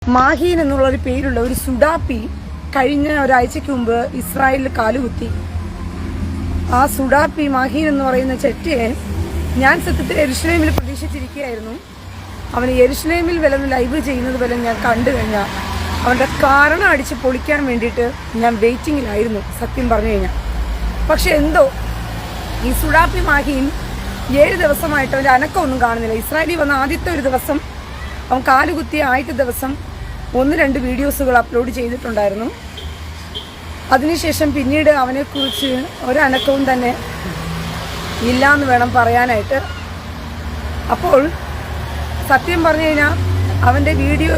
മാഹീൻ എന്നുള്ളൊരു പേരുള്ള ഒരു സുഡാപ്പി കഴിഞ്ഞ ഒരാഴ്ചയ്ക്ക് മുമ്പ് ഇസ്രായേലിൽ കാലുകുത്തി. ആ സുഡാപ്പി മാഹീൻ എന്ന് പറയുന്ന ചെറ്റയെ ഞാൻ സത്യത്തിൽ യെരുശലേമിൽ പ്രതീക്ഷിച്ചിരിക്കുകയായിരുന്നു. അവന് യെരുശലേമിൽ വിലന്ന് ലൈവ് ചെയ്യുന്നത് പോലെ ഞാൻ കണ്ടു കഴിഞ്ഞാൽ അവൻ്റെ കാരണം അടിച്ച് പൊളിക്കാൻ വേണ്ടിയിട്ട് ഞാൻ വെയിറ്റിങ്ങിലായിരുന്നു സത്യം പറഞ്ഞു കഴിഞ്ഞാൽ. പക്ഷെ എന്തോ ഈ സുഡാപ്പി മാഹീൻ 7 ദിവസമായിട്ട് അവൻ്റെ അനക്കമൊന്നും കാണുന്നില്ല. ഇസ്രായേലിൽ വന്ന ആദ്യത്തെ ഒരു ദിവസം അവൻ കാലുകുത്തിയ ആദ്യത്തെ ദിവസം 1-2 വീഡിയോസുകൾ അപ്ലോഡ് ചെയ്തിട്ടുണ്ടായിരുന്നു. അതിനുശേഷം പിന്നീട് അവനെക്കുറിച്ച് ഒരനക്കവും തന്നെ ഇല്ലയെന്ന് വേണം പറയാനായിട്ട്. അപ്പോൾ സത്യം പറഞ്ഞു കഴിഞ്ഞാൽ അവൻ്റെ വീഡിയോ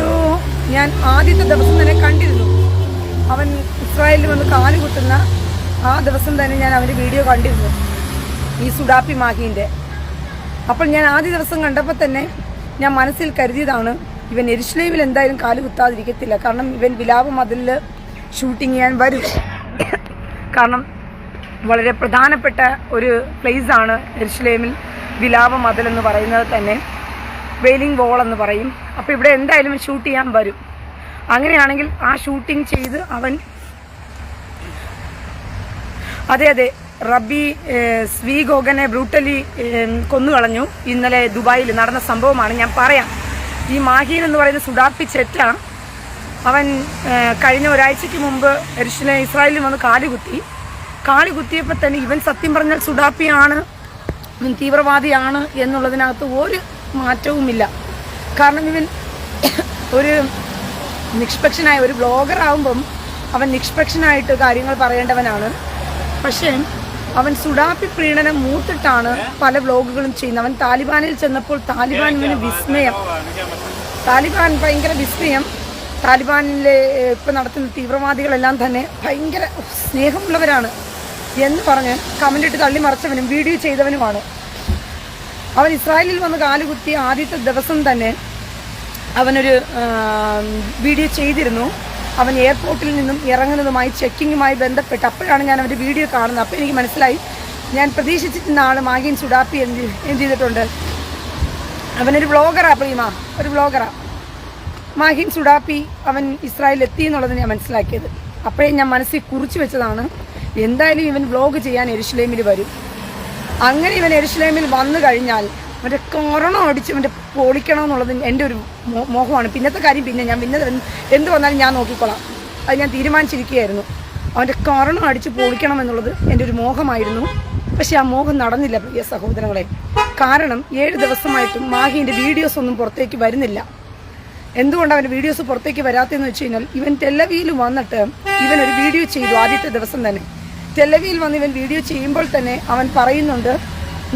ഞാൻ ആദ്യത്തെ ദിവസം തന്നെ കണ്ടിരുന്നു. അവൻ ഇസ്രായേലിൽ വന്ന് കാലുകുത്തുന്ന ആ ദിവസം തന്നെ ഞാൻ അവൻ്റെ വീഡിയോ കണ്ടിരുന്നു, ഈ സുഡാപ്പി മാഹീൻ്റെ. അപ്പോൾ ഞാൻ ആദ്യ ദിവസം കണ്ടപ്പോൾ തന്നെ ഞാൻ മനസ്സിൽ കരുതിയതാണ്, ഇവൻ യെരുശലേമിൽ എന്തായാലും കാലുകുത്താതിരിക്കത്തില്ല. കാരണം ഇവൻ വിലാപ മതിലിൽ ഷൂട്ടിങ് ചെയ്യാൻ വരും. കാരണം വളരെ പ്രധാനപ്പെട്ട ഒരു പ്ലേസാണ് യെരുശലേമിൽ വിലാപ മതിൽ എന്ന് പറയുന്നത് തന്നെ, വെയിലിംഗ് വോൾ എന്ന് പറയും. അപ്പോൾ ഇവിടെ എന്തായാലും ഷൂട്ട് ചെയ്യാൻ വരും. അങ്ങനെയാണെങ്കിൽ ആ ഷൂട്ടിംഗ് ചെയ്ത് അവൻ അതെ റബ്ബി സ്വീഗോഗനെ ബ്രൂട്ടലി കൊന്നുകളഞ്ഞു. ഇന്നലെ ദുബായിൽ നടന്ന സംഭവമാണ് ഞാൻ പറയാം. ഈ മാഹീൻ എന്ന് പറയുന്ന സുഡാപ്പി ചെറ്റ അവൻ കഴിഞ്ഞ ഒരാഴ്ചയ്ക്ക് മുമ്പ് ഇസ്രായേലിൽ വന്ന് കാലുകുത്തിയപ്പോൾ തന്നെ ഇവൻ സത്യം പറഞ്ഞാൽ സുഡാപ്പിയാണ്, ഇവൻ തീവ്രവാദിയാണ് എന്നുള്ളതിനകത്ത് ഒരു മാറ്റവുമില്ല. കാരണം ഇവൻ ഒരു നിഷ്പക്ഷനായ ഒരു ബ്ലോഗർ ആകുമ്പം അവൻ നിഷ്പക്ഷനായിട്ട് കാര്യങ്ങൾ പറയേണ്ടവനാണ്. പക്ഷേ അവൻ സുഡാപ്പി പ്രീണനം മൂത്തിട്ടാണ് പല വ്ലോഗുകളും ചെയ്യുന്നത്. അവൻ താലിബാനിൽ ചെന്നപ്പോൾ താലിബാൻ ഇവന് വിസ്മയം, താലിബാൻ ഭയങ്കര വിസ്മയം. താലിബാനിലെ ഇപ്പം നടത്തുന്ന തീവ്രവാദികളെല്ലാം തന്നെ ഭയങ്കര സ്നേഹമുള്ളവരാണ് എന്ന് പറഞ്ഞ് കമൻ്റ് ഇട്ട് തള്ളിമറിച്ചവനും വീഡിയോ ചെയ്തവനുമാണ്. അവൻ ഇസ്രായേലിൽ വന്ന് കാലുകുത്തിയ ആദ്യത്തെ ദിവസം തന്നെ അവനൊരു വീഡിയോ ചെയ്തിരുന്നു. അവൻ എയർപോർട്ടിൽ നിന്നും ഇറങ്ങുന്നതുമായി ചെക്കിങ്ങുമായി ബന്ധപ്പെട്ട് അപ്പോഴാണ് ഞാൻ അവൻ്റെ വീഡിയോ കാണുന്നത്. അപ്പോൾ എനിക്ക് മനസ്സിലായി, ഞാൻ പ്രതീക്ഷിച്ചിരുന്ന ആൾ മാഹീൻ സുഡാപ്പി എന്ത് ചെയ്തിട്ടുണ്ട്. അവനൊരു വ്ളോഗറാണ്, ഒരു വ്ളോഗറാണ് മാഹീൻ സുഡാപ്പി. അവൻ ഇസ്രായേലിൽ എത്തി എന്നുള്ളത് ഞാൻ മനസ്സിലാക്കിയത്. അപ്പോഴേ ഞാൻ മനസ്സിൽ കുറിച്ച് വെച്ചതാണ്, എന്തായാലും ഇവൻ വ്ളോഗ് ചെയ്യാൻ യെരുശലേമിൽ വരും. അങ്ങനെ ഇവൻ യെരുശലേമിൽ വന്നു കഴിഞ്ഞാൽ അവൻ്റെ കൊറോണ അടിച്ച് അവൻ്റെ പൊളിക്കണമെന്നുള്ളത് എൻ്റെ ഒരു മോഹമാണ്. പിന്നത്തെ കാര്യം ഞാൻ എന്ത് വന്നാലും ഞാൻ നോക്കിക്കൊള്ളാം, അത് ഞാൻ തീരുമാനിച്ചിരിക്കുകയായിരുന്നു. അവൻ്റെ കൊറോണ അടിച്ച് പൊളിക്കണം എന്നുള്ളത് എൻ്റെ ഒരു മോഹമായിരുന്നു. പക്ഷേ ആ മോഹം നടന്നില്ല പ്രിയ സഹോദരങ്ങളെ. കാരണം 7 ദിവസമായിട്ടും മാഹീൻ്റെ വീഡിയോസ് ഒന്നും പുറത്തേക്ക് വരുന്നില്ല. എന്തുകൊണ്ട് അവൻ്റെ വീഡിയോസ് പുറത്തേക്ക് വരാത്തതെന്ന് വെച്ച് കഴിഞ്ഞാൽ, ഇവൻ ടെല്ലവിയിൽ വന്നിട്ട് ഇവനൊരു വീഡിയോ ചെയ്തു ആദ്യത്തെ ദിവസം തന്നെ. ടെല്ലവിയിൽ വന്ന് ഇവൻ വീഡിയോ ചെയ്യുമ്പോൾ തന്നെ അവൻ പറയുന്നുണ്ട്,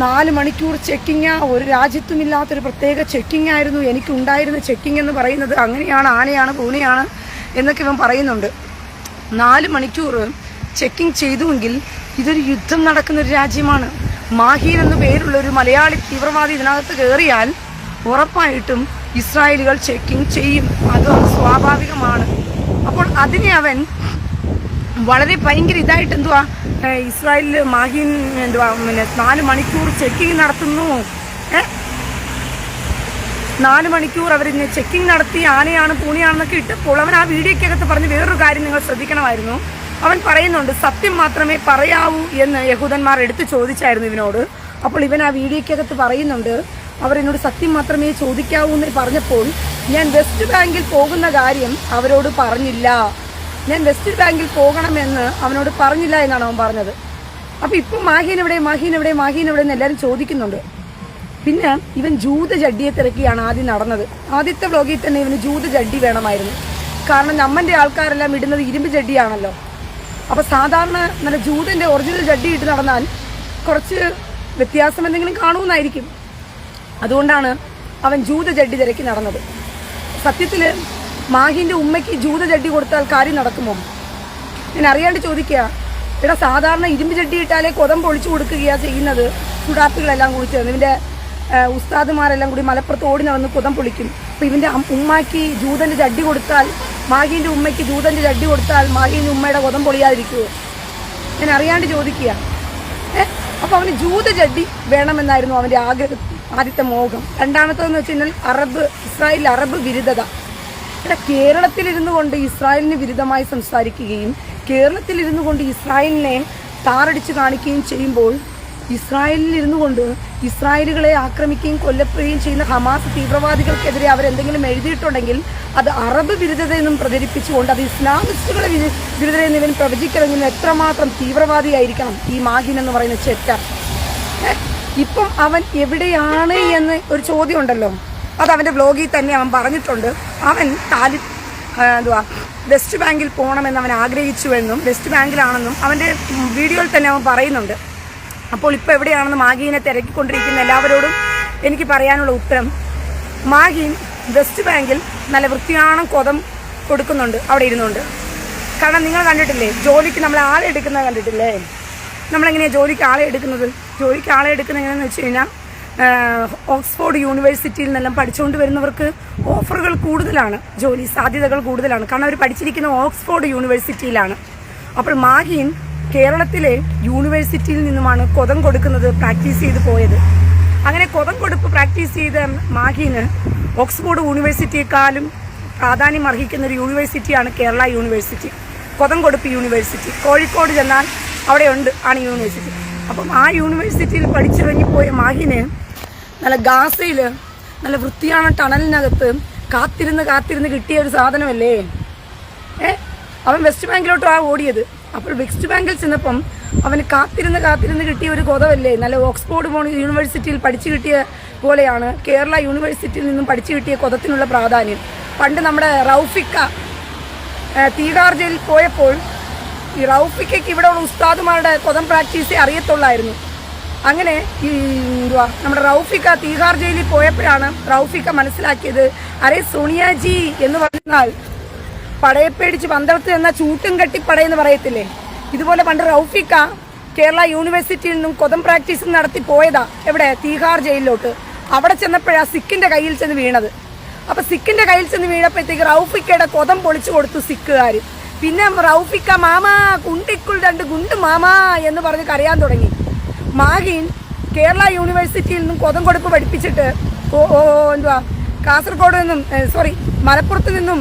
4 മണിക്കൂർ ചെക്കിങ്, ഒരു രാജ്യത്തുമില്ലാത്തൊരു പ്രത്യേക ചെക്കിങ് ആയിരുന്നു എനിക്കുണ്ടായിരുന്ന ചെക്കിങ് എന്ന് പറയുന്നത്. അങ്ങനെയാണ്, ആനയാണ്, പൂനെയാണ് എന്നൊക്കെ ഇവൻ പറയുന്നുണ്ട്. 4 മണിക്കൂർ ചെക്കിങ് ചെയ്തുവെങ്കിൽ ഇതൊരു യുദ്ധം നടക്കുന്നൊരു രാജ്യമാണ്. മാഹീൻ എന്ന പേരുള്ള ഒരു മലയാളി തീവ്രവാദി ഇതിനകത്ത് കയറിയാൽ ഉറപ്പായിട്ടും ഇസ്രായേലുകൾ ചെക്കിങ് ചെയ്യും, അത് സ്വാഭാവികമാണ്. അപ്പോൾ അതിനെ അവൻ വളരെ ഭയങ്കര ഇതായിട്ട് ഇസ്രായേലിൽ മാഹീൻ 4 മണിക്കൂർ ചെക്കിങ് നടത്തുന്നു, 4 മണിക്കൂർ അവർ ചെക്കിങ് നടത്തി ആനയാണ് പൂണിയാണെന്നൊക്കെ ഇട്ടപ്പോൾ അവൻ ആ വീഡിയോക്കകത്ത് പറഞ്ഞ് വേറൊരു കാര്യം നിങ്ങൾ ശ്രദ്ധിക്കണമായിരുന്നു. അവൻ പറയുന്നുണ്ട്, സത്യം മാത്രമേ പറയാവൂ എന്ന് യഹൂദന്മാർ എടുത്ത് ചോദിച്ചായിരുന്നു ഇവനോട്. അപ്പോൾ ഇവൻ ആ വീഡിയോക്കകത്ത് പറയുന്നുണ്ട്, അവരെന്നോട് സത്യം മാത്രമേ ചോദിക്കാവൂ എന്ന് പറഞ്ഞപ്പോൾ ഞാൻ വെസ്റ്റ് ബാങ്കിൽ പോകുന്ന കാര്യം അവരോട് പറഞ്ഞില്ല, ഞാൻ വെസ്റ്റ് ബാങ്കിൽ പോകണമെന്ന് അവനോട് പറഞ്ഞില്ല എന്നാണ് അവൻ പറഞ്ഞത്. അപ്പോൾ ഇപ്പം മാഹീൻ എവിടെ എന്ന് എല്ലാവരും ചോദിക്കുന്നുണ്ട്. പിന്നെ ഇവൻ ജൂത ജഡ്ഡിയെ തിരക്കിയാണ് ആദ്യം നടന്നത്. ആദ്യത്തെ വ്ലോഗിൽ തന്നെ ഇവന് ജൂത ജഡ്ഡി വേണമായിരുന്നു. കാരണം നമ്മൻ്റെ ആൾക്കാരെല്ലാം ഇടുന്നത് ഇരുമ്പ് ജഡ്ഡിയാണല്ലോ. അപ്പോൾ സാധാരണ നല്ല ജൂതൻ്റെ ഒറിജിനൽ ജഡ്ഡി ഇട്ട് നടന്നാൽ കുറച്ച് വ്യത്യാസം എന്തെങ്കിലും കാണുമെന്നായിരിക്കും. അതുകൊണ്ടാണ് അവൻ ജൂത ജഡ്ഡി തിരക്കി നടന്നത്. സത്യത്തിൽ മാഹീൻ്റെ ഉമ്മയ്ക്ക് ജൂത ജഡ്ഡി കൊടുത്താൽ കാര്യം നടക്കുമോ? ഞാൻ അറിയാണ്ട് ചോദിക്കുക. ഇവിടെ സാധാരണ ഇരുമ്പ് ജഡ്ഡി ഇട്ടാലേ കൊതം പൊളിച്ചു കൊടുക്കുകയാണ് ചെയ്യുന്നത്. സുഡാപ്പികളെല്ലാം കൂടി ചേർന്ന് ഇവൻ്റെ ഉസ്താദുമാരെല്ലാം കൂടി മലപ്പുറത്ത് ഓടി നടന്ന് കൊതം പൊളിക്കും. അപ്പോൾ ഇവൻ്റെ ഉമ്മയ്ക്ക് ജൂതൻ്റെ ജഡ്ഡി കൊടുത്താൽ, മാഹീൻ്റെ ഉമ്മയ്ക്ക് ജൂതൻ്റെ ജഡ്ഡി കൊടുത്താൽ മാഹീൻ്റെ ഉമ്മയുടെ കൊതം പൊളിയാതിരിക്കുമോ? ഞാൻ അറിയാണ്ട് ചോദിക്കുക. അപ്പോൾ അവന് ജൂത ജഡ്ഡി വേണമെന്നായിരുന്നു അവൻ്റെ ആദ്യത്തെ മോഹം. രണ്ടാമത്തേതെന്ന് വെച്ച് കഴിഞ്ഞാൽ ഇസ്രായേലിൽ അറബ് വിരുദ്ധത. കേരളത്തിലിരുന്നു കൊണ്ട് ഇസ്രായേലിന് വിരുദ്ധമായി സംസാരിക്കുകയും കേരളത്തിലിരുന്നു കൊണ്ട് ഇസ്രായേലിനെ താറടിച്ച് കാണിക്കുകയും ചെയ്യുമ്പോൾ ഇസ്രായേലിലിരുന്നു കൊണ്ട് ഇസ്രായേലുകളെ ആക്രമിക്കുകയും കൊല്ലപ്പെടുകയും ചെയ്യുന്ന ഹമാസ് തീവ്രവാദികൾക്കെതിരെ അവരെന്തെങ്കിലും എഴുതിയിട്ടുണ്ടെങ്കിൽ അത് അറബ് വിരുദ്ധതയെന്നും പ്രചരിപ്പിച്ചുകൊണ്ട് അത് ഇസ്ലാമിസ്റ്റുകളെ വിരുദ്ധതയെന്ന് ഇവൻ പ്രവചിക്കണമെങ്കിൽ എത്രമാത്രം തീവ്രവാദിയായിരിക്കണം ഈ മാഹിൻ എന്ന് പറയുന്ന ചെറ്റ. ഇപ്പം അവൻ എവിടെയാണ് എന്ന് ഒരു ചോദ്യം ഉണ്ടല്ലോ, അത് അവൻ്റെ ബ്ലോഗിൽ തന്നെ അവൻ പറഞ്ഞിട്ടുണ്ട്. അവൻ വെസ്റ്റ് ബാങ്കിൽ പോകണമെന്ന് അവൻ ആഗ്രഹിച്ചുവെന്നും വെസ്റ്റ് ബാങ്കിലാണെന്നും അവൻ്റെ വീഡിയോയിൽ തന്നെ അവൻ പറയുന്നുണ്ട്. അപ്പോൾ ഇപ്പോൾ എവിടെയാണെന്ന് മാഹീനെ തിരക്കിക്കൊണ്ടിരിക്കുന്ന എല്ലാവരോടും എനിക്ക് പറയാനുള്ള ഉത്തരം, മാഹീൻ വെസ്റ്റ് ബാങ്കിൽ നല്ല വൃത്തിയാണം കൊതം കൊടുക്കുന്നുണ്ട് അവിടെ ഇരുന്നുകൊണ്ട്. കാരണം നിങ്ങൾ കണ്ടിട്ടില്ലേ, ജോലിക്ക് നമ്മൾ ആളെ എടുക്കുന്നത് കണ്ടിട്ടില്ലേ? നമ്മളെങ്ങനെയാണ് ജോലിക്ക് ആളെ എടുക്കുന്നത്? ജോലിക്ക് ആളെ എടുക്കുന്നത് എങ്ങനെയാണെന്ന് വെച്ച് കഴിഞ്ഞാൽ ഓക്സ്ഫോർഡ് യൂണിവേഴ്സിറ്റിയിൽ നിന്നെല്ലാം പഠിച്ചുകൊണ്ട് വരുന്നവർക്ക് ഓഫറുകൾ കൂടുതലാണ്, ജോലി സാധ്യതകൾ കൂടുതലാണ്. കാരണം അവർ പഠിച്ചിരിക്കുന്ന ഓക്സ്ഫോർഡ് യൂണിവേഴ്സിറ്റിയിലാണ്. അപ്പോൾ മാഹീൻ കേരളത്തിലെ യൂണിവേഴ്സിറ്റിയിൽ നിന്നുമാണ് കൊതം കൊടുക്കുന്നത് പ്രാക്ടീസ് ചെയ്ത് പോയത്. അങ്ങനെ കൊതം കൊടുപ്പ് പ്രാക്ടീസ് ചെയ്ത മാഹീന് ഓക്സ്ഫോർഡ് യൂണിവേഴ്സിറ്റിയെക്കാളും പ്രാധാന്യം അർഹിക്കുന്ന ഒരു യൂണിവേഴ്സിറ്റിയാണ് കേരള യൂണിവേഴ്സിറ്റി, കൊതം കൊടുപ്പ് യൂണിവേഴ്സിറ്റി. കോഴിക്കോട് ചെന്നാൽ അവിടെയുണ്ട് ആണ് യൂണിവേഴ്സിറ്റി. അപ്പം ആ യൂണിവേഴ്സിറ്റിയിൽ പഠിച്ചിറങ്ങിപ്പോയ മാഹിന് നല്ല ഗാസയിൽ നല്ല വൃത്തിയാണ് ടണലിനകത്ത് കാത്തിരുന്ന് കിട്ടിയ ഒരു സാധനമല്ലേ. അവൻ വെസ്റ്റ് ബാങ്കിലോട്ടാണ് ഓടിയത്. അപ്പോൾ വെസ്റ്റ് ബാങ്കിൽ ചെന്നപ്പം അവന് കാത്തിരുന്ന് കിട്ടിയ ഒരു കൊതവല്ലേ. നല്ല ഓക്സ്ഫോർഡ് യൂണിവേഴ്സിറ്റിയിൽ പഠിച്ചു കിട്ടിയ പോലെയാണ് കേരള യൂണിവേഴ്സിറ്റിയിൽ നിന്നും പഠിച്ചു കിട്ടിയ കൊതത്തിനുള്ള പ്രാധാന്യം. പണ്ട് നമ്മുടെ റൗഫിക്ക തീഹാർ ജയിലിൽ പോയപ്പോൾ ഈ റൗഫിക്കയ്ക്ക് ഇവിടെയുള്ള ഉസ്താദുമാരുടെ കൊതം പ്രാക്ടീസേ അറിയത്തുള്ളായിരുന്നു. അങ്ങനെ ഈ നമ്മുടെ റൗഫിക്ക തീഹാർ ജയിലിൽ പോയപ്പോഴാണ് റൗഫിക്ക മനസ്സിലാക്കിയത്, അരേ സോണിയാജി എന്ന് പറഞ്ഞാൽ പടയെ പേടിച്ച് പന്തളത്ത് എന്ന ചൂട്ടും കെട്ടി പടയെന്ന് പറയത്തില്ലേ, ഇതുപോലെ പണ്ട് റൗഫിക്ക കേരള യൂണിവേഴ്സിറ്റിയിൽ നിന്നും കൊതം പ്രാക്ടീസ് നടത്തി പോയതാ എവിടെ, തീഹാർ ജയിലിലോട്ട്. അവിടെ ചെന്നപ്പോഴാണ് സിക്കിന്റെ കയ്യിൽ ചെന്ന് വീണത്. അപ്പൊ സിക്കിന്റെ കയ്യിൽ ചെന്ന് വീണപ്പോഴത്തേക്ക് റൗഫിക്കയുടെ കൊതം പൊളിച്ചു കൊടുത്തു സിക്കുകാർ. പിന്നെ റൗഫിക്ക മാമാ കുണ്ടിക്കുൾ 2 ഗുണ്ട് മാമാ എന്ന് പറഞ്ഞ് കരയാൻ തുടങ്ങി. മാഹീൻ കേരള യൂണിവേഴ്സിറ്റിയിൽ നിന്നും കൊതം കൊടുപ്പ് പഠിപ്പിച്ചിട്ട് കാസർഗോഡ് നിന്നും മലപ്പുറത്ത് നിന്നും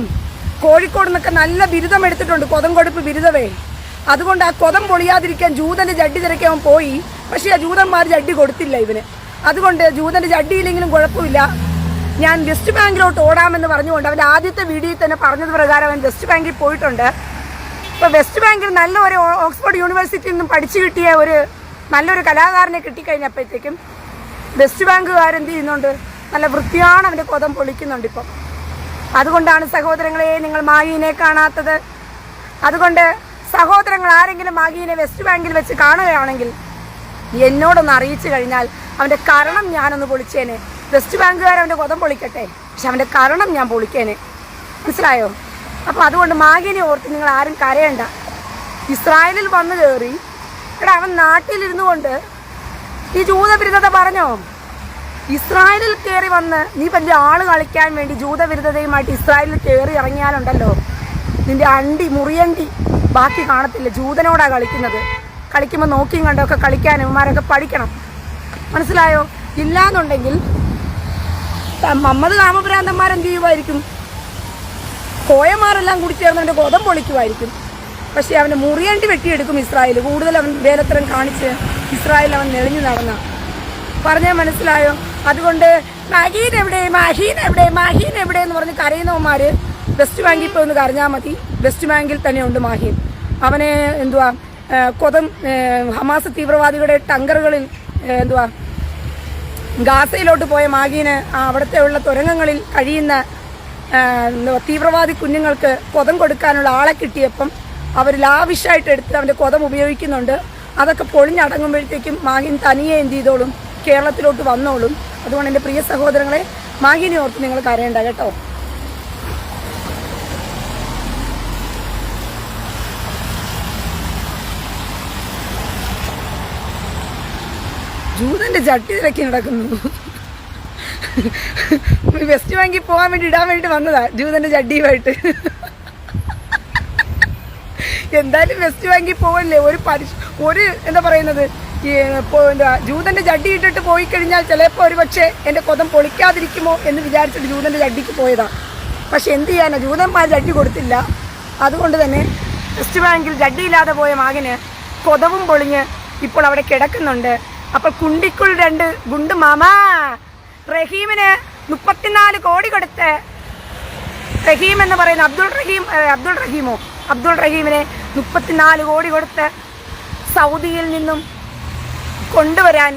കോഴിക്കോട് നിന്നൊക്കെ നല്ല ബിരുദം എടുത്തിട്ടുണ്ട്, കൊതം കൊടുപ്പ് ബിരുദവേ. അതുകൊണ്ട് ആ കൊതം പൊളിയാതിരിക്കാൻ ജൂതന്റെ ജഡ്ഡി തിരക്കി അവൻ പോയി. പക്ഷേ ആ ജൂതന്മാർ ജഡ്ഡി കൊടുത്തില്ല ഇവന്. അതുകൊണ്ട് ജൂതന്റെ ജഡ്ഡിയില്ലെങ്കിലും കുഴപ്പമില്ല, ഞാൻ വെസ്റ്റ് ബാങ്കിലോട്ട് ഓടാമെന്ന് പറഞ്ഞുകൊണ്ട് അവൻ്റെ ആദ്യത്തെ വീഡിയോയിൽ തന്നെ പറഞ്ഞത് പ്രകാരം അവൻ വെസ്റ്റ് ബാങ്കിൽ പോയിട്ടുണ്ട്. ഇപ്പോൾ വെസ്റ്റ് ബാങ്കിൽ നല്ലൊരു ഓക്സ്ഫോർഡ് യൂണിവേഴ്സിറ്റിയിൽ നിന്നും പഠിച്ചു കിട്ടിയ നല്ലൊരു കലാകാരനെ കിട്ടിക്കഴിഞ്ഞപ്പോഴത്തേക്കും വെസ്റ്റ് ബാങ്കുകാരെന്ത് ചെയ്യുന്നുണ്ട്, നല്ല വൃത്തിയാണ് അവൻ്റെ കൊതം പൊളിക്കുന്നുണ്ട് ഇപ്പം. അതുകൊണ്ടാണ് സഹോദരങ്ങളെ നിങ്ങൾ മാഹീനെ കാണാത്തത്. അതുകൊണ്ട് സഹോദരങ്ങൾ ആരെങ്കിലും മാഹീനെ വെസ്റ്റ് ബാങ്കിൽ വെച്ച് കാണുകയാണെങ്കിൽ എന്നോടൊന്ന് അറിയിച്ചു കഴിഞ്ഞാൽ അവൻ്റെ കരണം ഞാനൊന്ന് പൊളിച്ചേനെ. വെസ്റ്റ് ബാങ്കുകാർ അവൻ്റെ കൊതം പൊളിക്കട്ടെ, പക്ഷെ അവൻ്റെ കരണം ഞാൻ പൊളിക്കേനെ. മനസ്സിലായോ? അപ്പോൾ അതുകൊണ്ട് മാഹീനെ ഓർത്ത് നിങ്ങൾ ആരും കരയണ്ട. ഇസ്രായേലിൽ വന്നു കയറി അവൻ നാട്ടിലിരുന്നു കൊണ്ട് ഈ ജൂതവിരുദ്ധത പറഞ്ഞോ? ഇസ്രായേലിൽ കയറി വന്ന് നീ വലിയ ആള് കളിക്കാൻ വേണ്ടി ജൂതവിരുദ്ധതയുമായിട്ട് ഇസ്രായേലിൽ കയറി ഇറങ്ങിയാലുണ്ടല്ലോ, നിന്റെ മുറിയണ്ടി ബാക്കി കാണത്തില്ല. ജൂതനോടാണ് കളിക്കുന്നത്. കളിക്കുമ്പോൾ നോക്കിയും കണ്ടൊക്കെ കളിക്കാൻ ഇവന്മാരൊക്കെ പഠിക്കണം. മനസ്സിലായോ? ഇല്ലാന്നുണ്ടെങ്കിൽ മമ്മദ് കാമഭ്രാന്തന്മാരെന്ത് ചെയ്യുമായിരിക്കും? കോയമാരെല്ലാം കൂടി ചേർന്ന് അവൻ്റെ കൊതം പൊളിക്കുമായിരിക്കും. പക്ഷേ അവൻ്റെ മുറിയണ്ടി വെട്ടിയെടുക്കും ഇസ്രായേൽ. കൂടുതൽ അവൻ വേലത്തരം കാണിച്ച് ഇസ്രായേൽ അവൻ നെളിഞ്ഞു നടന്ന പറഞ്ഞാൽ മനസ്സിലായോ? അതുകൊണ്ട് മാഹീൻ എവിടെ എന്ന് പറഞ്ഞ് കരയുന്നവന്മാർ വെസ്റ്റ് ബാങ്കിൽ പോയി ഒന്ന് കരഞ്ഞാൽ മതി. വെസ്റ്റ് ബാങ്കിൽ തന്നെയുണ്ട് മാഹീൻ. അവനെ കൊതം ഹമാസ് തീവ്രവാദികളുടെ ടങ്കറുകളിൽ ഗാസയിലോട്ട് പോയ മാഹീന് അവിടുത്തെ ഉള്ള തുരങ്കങ്ങളിൽ കഴിയുന്ന തീവ്രവാദി കുഞ്ഞുങ്ങൾക്ക് കൊതം കൊടുക്കാനുള്ള ആളെ കിട്ടിയപ്പം അവർ ലാവിഷായിട്ട് എടുത്ത് അവൻ്റെ കൊതം ഉപയോഗിക്കുന്നുണ്ട്. അതൊക്കെ പൊളിഞ്ഞടങ്ങുമ്പോഴത്തേക്കും മാഹീൻ തനിയെ എന്ത് ചെയ്തോളും, കേരളത്തിലോട്ട് വന്നോളും. അതുകൊണ്ട് എൻ്റെ പ്രിയ സഹോദരങ്ങളെ, മാഹീനെ ഓർത്ത് നിങ്ങൾ കരയണ്ട കേട്ടോ. ജൂതന്റെ ജഡ്ഡി തിരക്കി നടക്കുന്നു. വെസ്റ്റ് ബാങ്കിൽ പോകാൻ വേണ്ടി ഇടാൻ വേണ്ടി വന്നതാ ജൂതന്റെ ജഡ്ഡിയുമായിട്ട്. എന്തായാലും വെസ്റ്റ് ബാങ്കിൽ പോകല്ലേ, എന്താ പറയുന്നത്, ജൂതന്റെ ജഡ്ഡി ഇട്ടിട്ട് പോയി കഴിഞ്ഞാൽ ചിലപ്പോൾ ഒരു പക്ഷേ എൻ്റെ കൊതം പൊളിക്കാതിരിക്കുമോ എന്ന് വിചാരിച്ചിട്ട് ജൂതന്റെ ജഡ്ഡിക്ക് പോയതാ. പക്ഷെ എന്ത് ചെയ്യാനാ, ജൂതന്മാർ ജഡ്ജി കൊടുത്തില്ല. അതുകൊണ്ട് തന്നെ വെസ്റ്റ് ബാങ്കിൽ ജഡ്ജിയില്ലാതെ പോയ മകന് കൊതവും പൊളിഞ്ഞ് ഇപ്പോൾ അവിടെ കിടക്കുന്നുണ്ട്. അപ്പോൾ കുണ്ടിക്കുൾ 2 ഗുണ്ട് മാമാ റഹീമിന് 34 കോടി കൊടുത്ത്, റഹീം എന്ന് പറയുന്ന അബ്ദുൾ റഹീമിനെ 34 കോടി കൊടുത്ത് സൗദിയിൽ നിന്നും കൊണ്ടുവരാൻ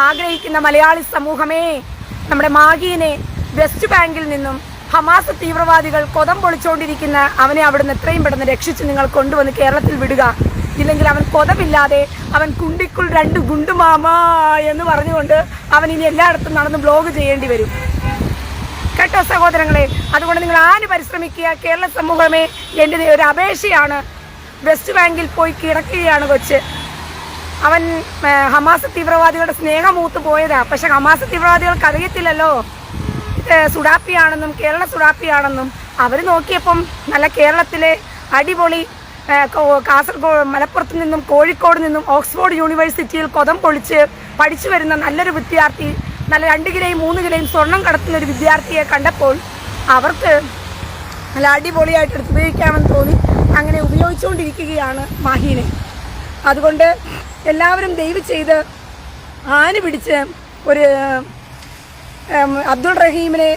ആഗ്രഹിക്കുന്ന മലയാളി സമൂഹമേ, നമ്മുടെ മാഹീനെ വെസ്റ്റ് ബാങ്കിൽ നിന്നും ഹമാസ് തീവ്രവാദികൾ കൊതം പൊളിച്ചുകൊണ്ടിരിക്കുന്ന അവനെ അവിടുന്ന് എത്രയും പെട്ടെന്ന് രക്ഷിച്ച് നിങ്ങൾ കൊണ്ടുവന്ന് കേരളത്തിൽ വിടുക. ഇല്ലെങ്കിൽ അവൻ കൊതമില്ലാതെ അവൻ കുണ്ടിക്കുൾ 2 ഗുണ്ടുമാമാ എന്ന് പറഞ്ഞുകൊണ്ട് അവൻ ഇനി എല്ലായിടത്തും നടന്ന് ബ്ലോഗ് ചെയ്യേണ്ടി വരും. കേട്ടോ സഹോദരങ്ങളെ, അതുകൊണ്ട് നിങ്ങൾ ആര് പരിശ്രമിക്കുക. കേരള സമൂഹമേ, എൻ്റെ ഒരു അപേക്ഷയാണ്. വെസ്റ്റ് ബാങ്കിൽ പോയി കിടക്കുകയാണ് കൊച്ച്. അവൻ ഹമാസ് തീവ്രവാദികളുടെ സ്നേഹമൂത്ത് പോയതാ. പക്ഷെ ഹമാസ് തീവ്രവാദികൾക്ക് അറിയത്തില്ലല്ലോ സുഡാപ്പിയാണെന്നും കേരള സുഡാപ്പിയാണെന്നും. അവർ നോക്കിയപ്പം നല്ല കേരളത്തിലെ അടിപൊളി കാസർഗോഡ്, മലപ്പുറത്ത് നിന്നും കോഴിക്കോട് നിന്നും ഓക്സ്ഫോർഡ് യൂണിവേഴ്സിറ്റിയിൽ കൊതം പൊളിച്ച് പഠിച്ചു വരുന്ന നല്ലൊരു വിദ്യാർത്ഥി, നല്ല 2 കിലോയും 3 കിലോയും സ്വർണം കടത്തുന്ന ഒരു വിദ്യാർത്ഥിയെ കണ്ടപ്പോൾ അവർക്ക് നല്ല അടിപൊളിയായിട്ട് എടുത്ത് ഉപയോഗിക്കാമെന്ന് തോന്നി. അങ്ങനെ ഉപയോഗിച്ചുകൊണ്ടിരിക്കുകയാണ് മാഹീനെ. അതുകൊണ്ട് എല്ലാവരും ദയവ് ചെയ്ത് ആന പിടിച്ച് ഒരു അബ്ദുൾ റഹീമിനെ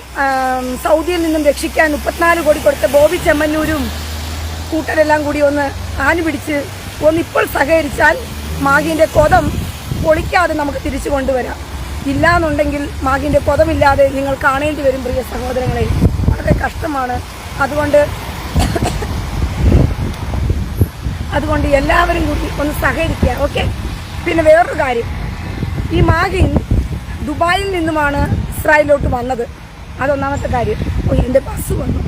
സൗദിയിൽ നിന്നും രക്ഷിക്കാൻ 34 കോടി കൊടുത്ത ബോബി ചെമ്മന്നൂരും കൂട്ടരെല്ലാം കൂടി ഒന്ന് ആന പിടിച്ച് ഇപ്പോൾ സഹകരിച്ചാൽ മാഹീൻ്റെ കൊതം പൊളിക്കാതെ നമുക്ക് തിരിച്ചു കൊണ്ടുവരാം. ഇല്ലാന്നുണ്ടെങ്കിൽ മാഹീൻ്റെ കൊതമില്ലാതെ നിങ്ങൾ കാണേണ്ടി വരും പ്രിയ സഹോദരങ്ങളെ. വളരെ കഷ്ടമാണ്. അതുകൊണ്ട് എല്ലാവരും കൂടി ഒന്ന് സഹകരിക്കുക. ഓക്കെ. പിന്നെ വേറൊരു കാര്യം, ഈ മാഹീൻ ദുബായിൽ നിന്നുമാണ് ഇസ്രായേലിലോട്ട് വന്നത്. അതൊന്നാമത്തെ കാര്യം. എൻ്റെ ബസ് വന്നു.